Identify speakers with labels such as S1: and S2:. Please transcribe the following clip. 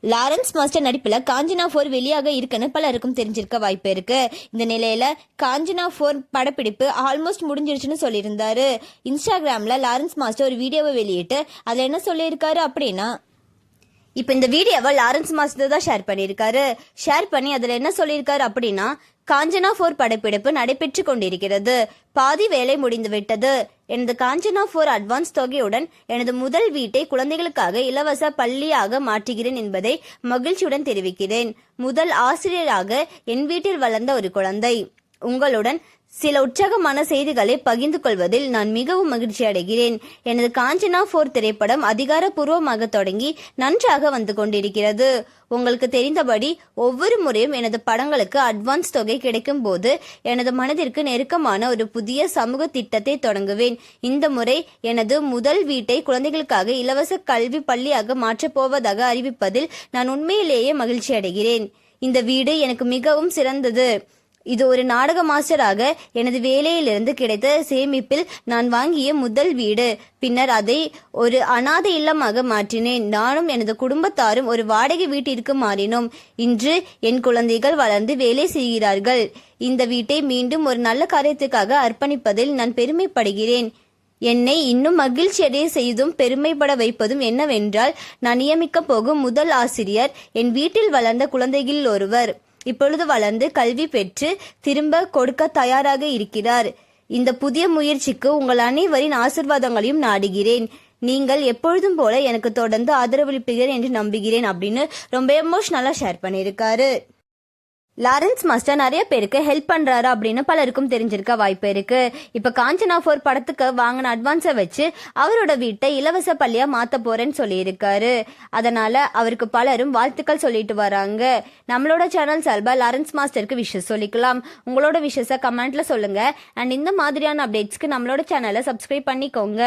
S1: Lawrence master நடிப்புல காஞ்சனா 4 வெளியாக இருக்குன்னு பலருக்கும் தெரிஞ்சிருக்க வாய்ப்பு இருக்கு. இந்த நிலையில காஞ்சனா 4 படப்பிடிப்பு ஆல்மோஸ்ட் முடிஞ்சிருச்சுன்னு சொல்லியிருந்தாரு. இன்ஸ்டாகிராம்ல லாரன்ஸ் மாஸ்டர் ஒரு வீடியோவை வெளியிட்டு அதுல என்ன சொல்லியிருக்காரு அப்படின்னா, இப்போ இந்த வீடியோவை லாரன்ஸ் மாஸ்டர் தான் ஷேர் பண்ணியிருக்காரு. ஷேர் பண்ணி அதில் என்ன சொல்லியிருக்காரு அப்படின்னா, காஞ்சனா 4 படப்பிடிப்பு நடைபெற்று கொண்டிருக்கிறது. பாதி வேலை முடிந்து விட்டது. எனது காஞ்சனா 4 அட்வான்ஸ் தொகையுடன் எனது முதல் வீட்டை குழந்தைகளுக்காக இலவச பள்ளியாக மாற்றுகிறேன் என்பதை மகிழ்ச்சியுடன் தெரிவிக்கிறேன். முதல் ஆசிரியராக என் வீட்டில் வளர்ந்த ஒரு குழந்தை. உங்களுடன் சில உற்சாகமான செய்திகளை பகிர்ந்து கொள்வதில் நான் மிகவும் மகிழ்ச்சி அடைகிறேன். எனது காஞ்சனா 4 திரைப்படம் அதிகாரப்பூர்வமாக தொடங்கி நன்றாக வந்து கொண்டிருக்கிறது. உங்களுக்கு தெரிந்தபடி ஒவ்வொரு முறையும் எனது படங்களுக்கு அட்வான்ஸ் தொகை கிடைக்கும் போது எனது மனதிற்கு நெருக்கமான ஒரு புதிய சமூக திட்டத்தை தொடங்குவேன். இந்த முறை எனது முதல் வீட்டை குழந்தைகளுக்காக இலவச கல்வி பள்ளியாக மாற்றப் போவதாக அறிவிப்பதில் நான் உண்மையிலேயே மகிழ்ச்சி அடைகிறேன். இந்த வீடு எனக்கு மிகவும் சிறந்தது. இது ஒரு நாடக மாஸ்டராக எனது வேலையிலிருந்து கிடைத்த சேமிப்பில் நான் வாங்கிய முதல் வீடு. பின்னர் அதை ஒரு அனாதை இல்லமாக மாற்றினேன். நானும் எனது குடும்பத்தாரும் ஒரு வாடகை வீட்டிற்கு மாறினோம். இன்று என் குழந்தைகள் வளர்ந்து வேலை செய்கிறார்கள். இந்த வீட்டை மீண்டும் ஒரு நல்ல காரியத்துக்காக அர்ப்பணிப்பதில் நான் பெருமைப்படுகிறேன். என்னை இன்னும் மகிழ்ச்சியடைய செய்தும் பெருமைப்பட வைப்பதும் என்னவென்றால், நான் நியமிக்கப் போகும் முதல் ஆசிரியர் என் வீட்டில் வளர்ந்த குழந்தைகளில் ஒருவர். இப்பொழுது வளர்ந்து கல்வி பெற்று திரும்ப கொடுக்க தயாராக இருக்கிறார். இந்த புதிய முயற்சிக்கு உங்கள் அனைவரின் ஆசிர்வாதங்களையும் நாடுகிறேன். நீங்கள் எப்பொழுதும் போல எனக்கு தொடர்ந்து ஆதரவளிப்பீர்கள் என்று நம்புகிறேன் அப்படின்னு ரொம்ப எமோஷனலா ஷேர் பண்ணியிருக்காரு. லாரன்ஸ் மாஸ்டர் நிறைய பேருக்கு ஹெல்ப் பண்றாரு அப்படின்னு பலருக்கும் தெரிஞ்சிருக்க வாய்ப்பு இருக்கு. இப்ப காஞ்சனா 4 படத்துக்கு வாங்கின அட்வான்ஸை வச்சு அவரோட வீட்டை இலவச பள்ளியா மாத்த போறேன்னு சொல்லியிருக்காரு. அதனால அவருக்கு பலரும் வாழ்த்துக்கள் சொல்லிட்டு வராங்க. நம்மளோட சேனல் சார்பா லாரன்ஸ் மாஸ்டருக்கு விஷஸ் சொல்லிக்கலாம். உங்களோட விஷஸை கமெண்ட்ல சொல்லுங்க. அண்ட் இந்த மாதிரியான அப்டேட்ஸ்க்கு நம்மளோட சேனலை சப்ஸ்கிரைப் பண்ணிக்கோங்க.